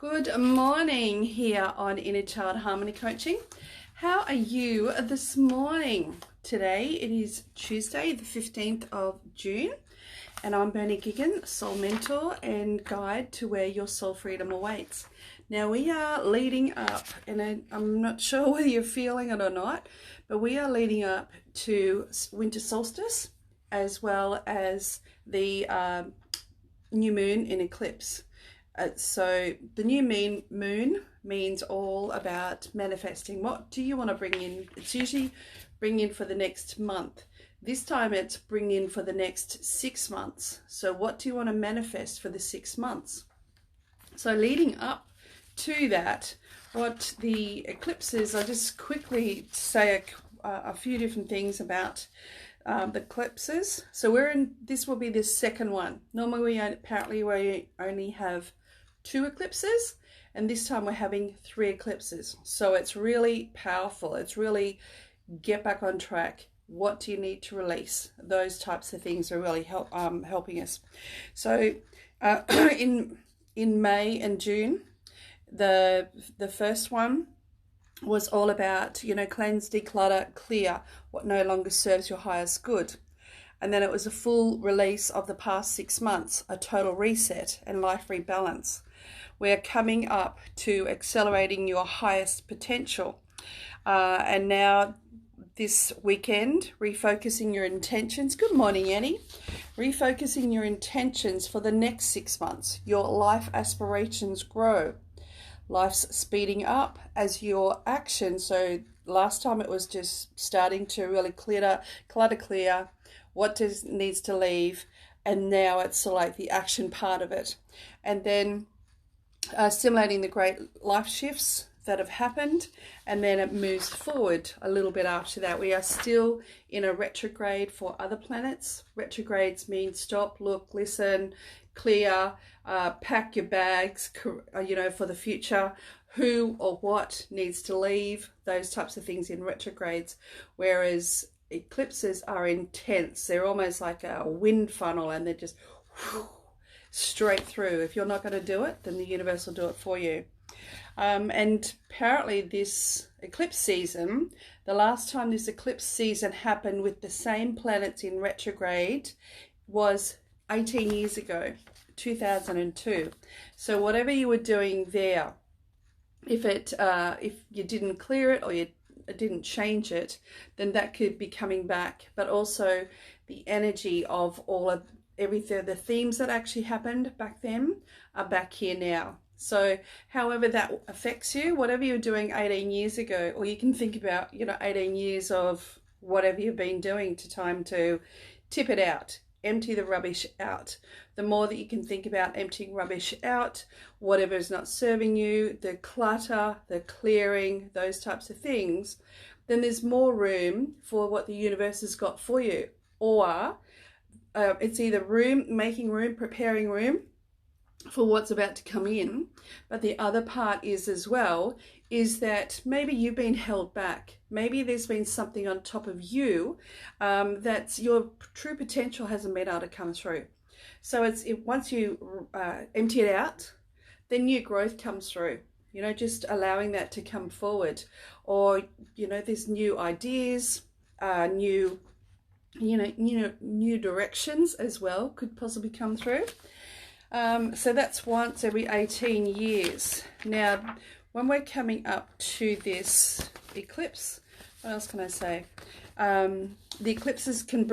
Good morning here on Inner Child Harmony Coaching. How are you this morning? Today it is Tuesday the 15th of June and I'm Bernie Gigan, Soul Mentor and Guide to where your soul freedom awaits. Now we are leading up, and I'm not sure whether you're feeling it or not, but we are leading up to winter solstice as well as the new moon in eclipse. So the new moon means all about manifesting. What do you want to bring in? It's usually bring in for the next month. This time it's bring in for the next 6 months. So what do you want to manifest for the 6 months? So leading up to that, what the eclipses, I'll just quickly say a few different things about the eclipses. So this will be the second one. Normally we only have 2 eclipses, and this time we're having 3 eclipses. So it's really powerful. It's really get back on track. What do you need to release? Those types of things are really helping us. So in May and June, the first one was all about, cleanse, declutter, clear what no longer serves your highest good. And then it was a full release of the past 6 months, a total reset and life rebalance. We're coming up to accelerating your highest potential. And now this weekend, refocusing your intentions. Good morning, Annie. Refocusing your intentions for the next 6 months. Your life aspirations grow. Life's speeding up as your action. So last time it was just starting to really clutter clear what needs to leave, and now it's sort of like the action part of it. And then stimulating the great life shifts that have happened, and then it moves forward a little bit after that. We are still in a retrograde for other planets. Retrogrades mean stop, look, listen, clear, pack your bags, for the future. Who or what needs to leave, those types of things in retrogrades. Whereas eclipses are intense. They're almost like a wind funnel, and they're just straight through. If you're not going to do it, then the universe will do it for you. And apparently this eclipse season, the last time this eclipse season happened with the same planets in retrograde was 18 years ago, 2002. So whatever you were doing there, if you didn't clear it or you didn't change it, then that could be coming back. But also the energy of everything, the themes that actually happened back then are back here now. So however that affects you, whatever you're doing 18 years ago, or you can think about, 18 years of whatever you've been doing, time to tip it out, empty the rubbish out. The more that you can think about emptying rubbish out, whatever is not serving you, the clutter, the clearing, those types of things, then there's more room for what the universe has got for you. Or it's either making room, preparing room for what's about to come in. But the other part is that maybe you've been held back. Maybe there's been something on top of you that's your true potential hasn't been able to come through. So once you empty it out, then new growth comes through. Just allowing that to come forward. Or there's new ideas, new directions as well could possibly come through. So that's once every 18 years. Now, when we're coming up to this eclipse, what else can I say? The eclipses can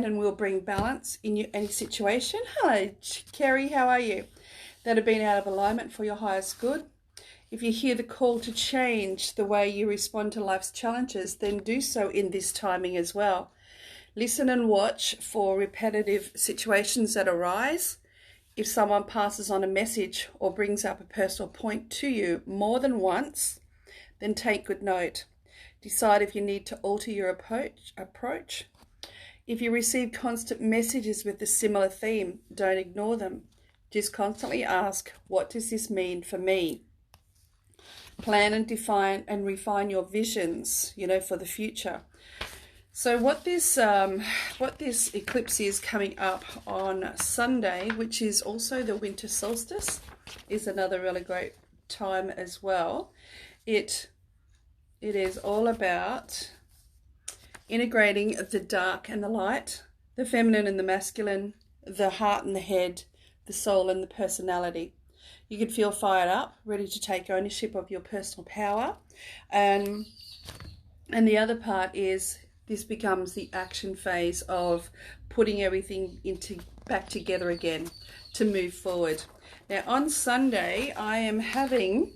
and will bring balance in any situation. Hello, Kerry, how are you? That have been out of alignment for your highest good. If you hear the call to change the way you respond to life's challenges, then do so in this timing as well. Listen and watch for repetitive situations that arise. If someone passes on a message or brings up a personal point to you more than once, then take good note. Decide if you need to alter your approach. If you receive constant messages with a similar theme, don't ignore them. Just constantly ask, what does this mean for me? Plan and define and refine your visions, for the future. So what this eclipse is coming up on Sunday, which is also the winter solstice, is another really great time as well. It is all about integrating the dark and the light, the feminine and the masculine, the heart and the head, the soul and the personality. You could feel fired up, ready to take ownership of your personal power. And the other part is this becomes the action phase of putting everything back together again to move forward. Now on Sunday, I am having,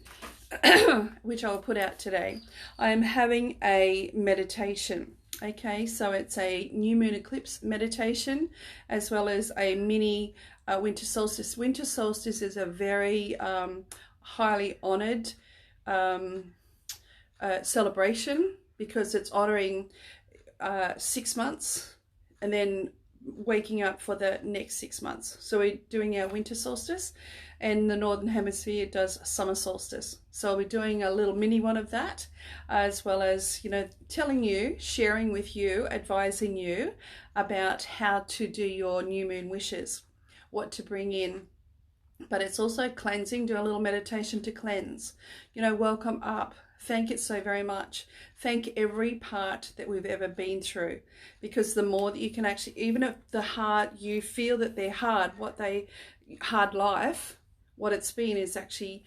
which I'll put out today, I am having a meditation. Okay, so it's a new moon eclipse meditation as well as a mini winter solstice. Winter solstice is a very highly honored celebration because it's honoring 6 months and then waking up for the next 6 months. So we're doing our winter solstice, and the northern hemisphere does summer solstice. So we're doing a little mini one of that, as well as, you know, telling you, sharing with you, advising you about how to do your new moon wishes, what to bring in. But it's also cleansing, do a little meditation to cleanse, you know, welcome up. Thank it so very much. Thank every part that we've ever been through, because the more that you can actually, even if the hard, you feel that they're hard, hard life, what it's been is actually,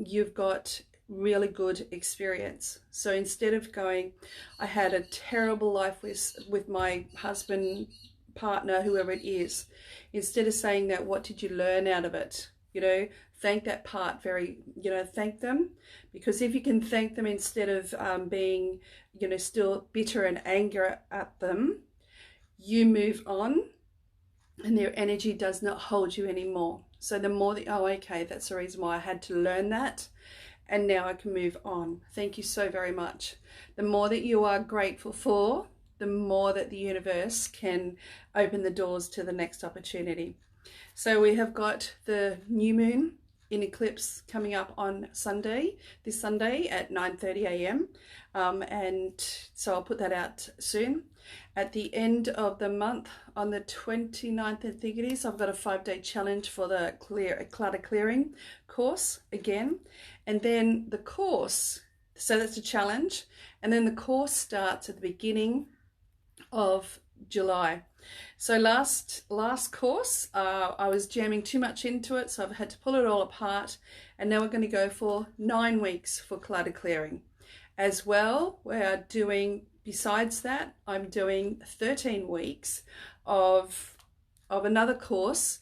you've got really good experience. So instead of going, I had a terrible life with my husband, partner, whoever it is, instead of saying that, what did you learn out of it? You know, thank that part thank them, because if you can thank them instead of being, you know, still bitter and anger at them, you move on and their energy does not hold you anymore. So the more that, oh, okay, that's the reason why I had to learn that, and now I can move on. Thank you so very much. The more that you are grateful for, the more that the universe can open the doors to the next opportunity. So we have got the new moon in eclipse coming up on Sunday, this Sunday at 9:30 a.m. And so I'll put that out soon. At the end of the month, on the 29th, I think it is, I've got a 5-day challenge for the clutter clearing course again. And then the course, so that's a challenge. And then the course starts at the beginning of July. So last course, I was jamming too much into it, so I've had to pull it all apart. And now we're going to go for 9 weeks for clutter clearing. As well, we are doing, besides that, I'm doing 13 weeks of another course,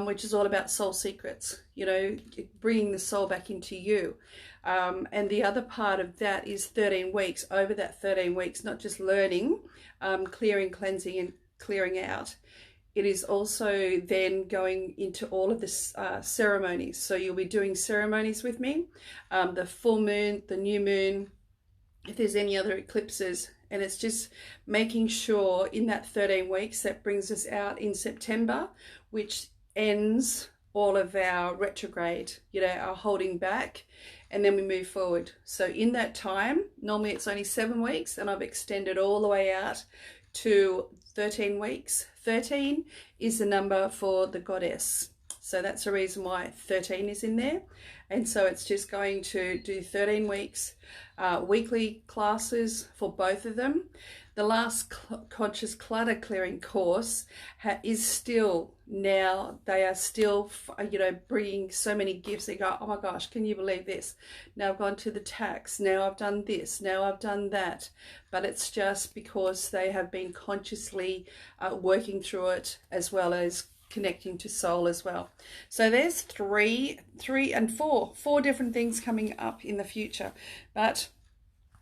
which is all about soul secrets, you know, bringing the soul back into you. And the other part of that is 13 weeks. Over that 13 weeks, not just learning, clearing, cleansing, and clearing out. It is also then going into all of the ceremonies. So you'll be doing ceremonies with me, the full moon, the new moon, if there's any other eclipses. And it's just making sure in that 13 weeks, that brings us out in September, which ends all of our retrograde, you know, our holding back, and then we move forward. So in that time, normally it's only 7 weeks, and I've extended all the way out to 13 weeks. 13 is the number for the goddess. So that's the reason why 13 is in there. And so it's just going to do 13 weeks, weekly classes for both of them. The last conscious clutter clearing course is still now, they are still, you know, bringing so many gifts. They go, oh my gosh, can you believe this? Now I've gone to the tax, now I've done this, now I've done that. But it's just because they have been consciously working through it, as well as connecting to soul as well. So there's four different things coming up in the future. But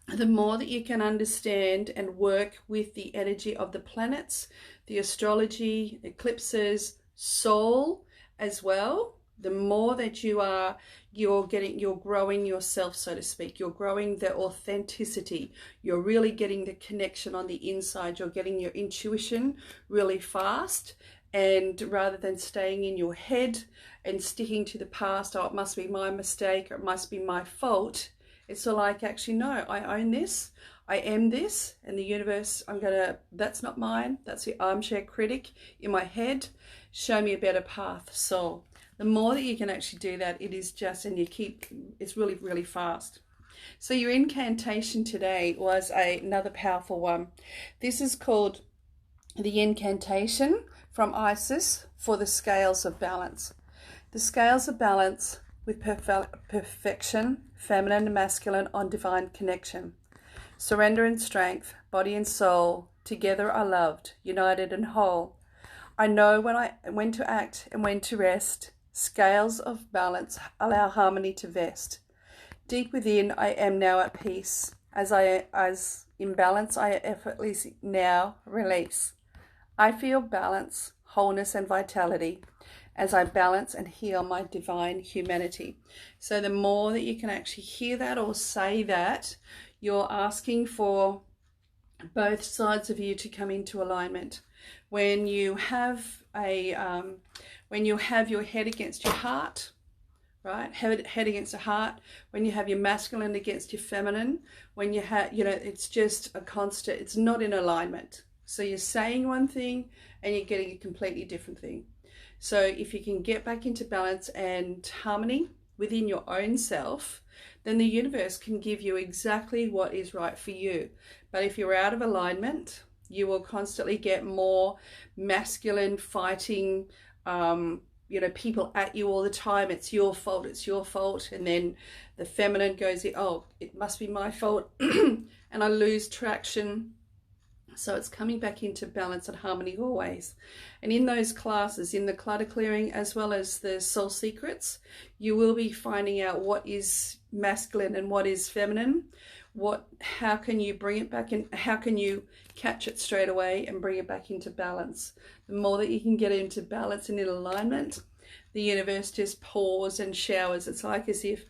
the more that you can understand and work with the energy of the planets, the astrology, eclipses, soul as well, the more that you're growing yourself, so to speak. You're growing the authenticity. You're really getting the connection on the inside. You're getting your intuition really fast. And rather than staying in your head and sticking to the past, oh, it must be my mistake or it must be my fault. It's so like, actually, no, I own this. I am this. And the universe, that's not mine. That's the armchair critic in my head. Show me a better path. So The more that you can actually do that, it is just, and it's really, really fast. So your incantation today was another powerful one. This is called the incantation from Isis for the scales of balance. The scales of balance with perfection, feminine and masculine on divine connection. Surrender and strength, body and soul, together are loved, united and whole. I know when to act and when to rest. Scales of balance allow harmony to vest. Deep within I am now at peace. As in balance I effortlessly now release. I feel balance, wholeness and vitality as I balance and heal my divine humanity. So the more that you can actually hear that or say that, you're asking for both sides of you to come into alignment. When you have your head against your heart, right? Head against the heart. When you have your masculine against your feminine, when you have, it's just a constant, it's not in alignment. So you're saying one thing and you're getting a completely different thing. So if you can get back into balance and harmony within your own self, then the universe can give you exactly what is right for you. But if you're out of alignment, you will constantly get more masculine fighting, people at you all the time. It's your fault, it's your fault. And then the feminine goes, oh, it must be my fault. And I lose traction. So it's coming back into balance and harmony always. And in those classes, in the clutter clearing as well as the soul secrets, you will be finding out what is masculine and what is feminine. How can you bring it back and how can you catch it straight away and bring it back into balance? The more that you can get into balance and in alignment, the universe just pours and showers. It's like as if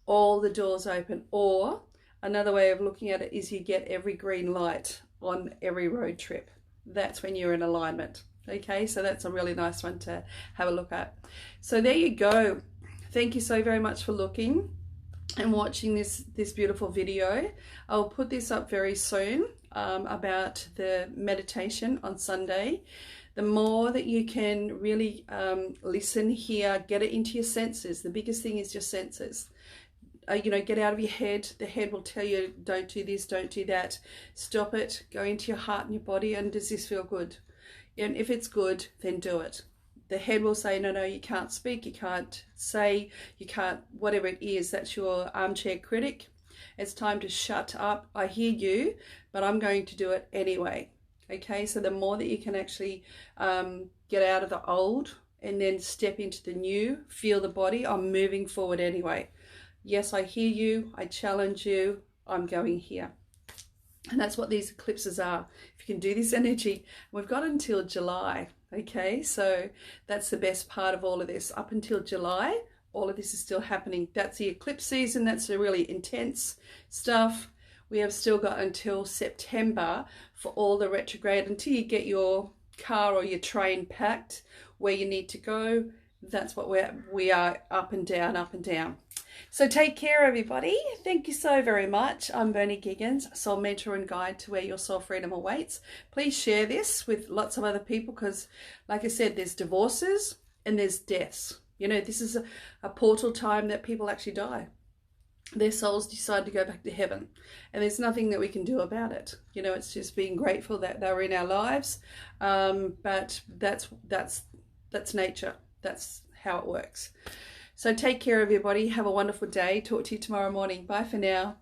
all the doors open. Or another way of looking at it is you get every green light on every road trip. That's when you're in alignment. Okay, so that's a really nice one to have a look at. So there you go. Thank you so very much for looking and watching this beautiful video. I'll put this up very soon about the meditation on Sunday. The more that you can really listen, hear, get it into your senses. The biggest thing is your senses. Get out of your head. The head will tell you, don't do this, don't do that. Stop it. Go into your heart and your body. And does this feel good? And if it's good, then do it. The head will say, no, you can't speak. You can't say, you can't, whatever it is. That's your armchair critic. It's time to shut up. I hear you, but I'm going to do it anyway. Okay, so the more that you can actually get out of the old and then step into the new, feel the body, I'm moving forward anyway. Yes, I hear you, I challenge you, I'm going here. And that's what these eclipses are. If you can do this energy, we've got until July, okay? So that's the best part of all of this. Up until July, all of this is still happening. That's the eclipse season, that's the really intense stuff. We have still got until September for all the retrograde, until you get your car or your train packed where you need to go. That's what we are, up and down, up and down. So take care, everybody. Thank you so very much. I'm Bernie Giggins, soul mentor and guide to where your soul freedom awaits. Please share this with lots of other people because, like I said, there's divorces and there's deaths. This is a portal time that people actually die. Their souls decide to go back to heaven, and there's nothing that we can do about it. It's just being grateful that they're in our lives. But that's nature. That's how it works. So take care, everybody. Have a wonderful day. Talk to you tomorrow morning. Bye for now.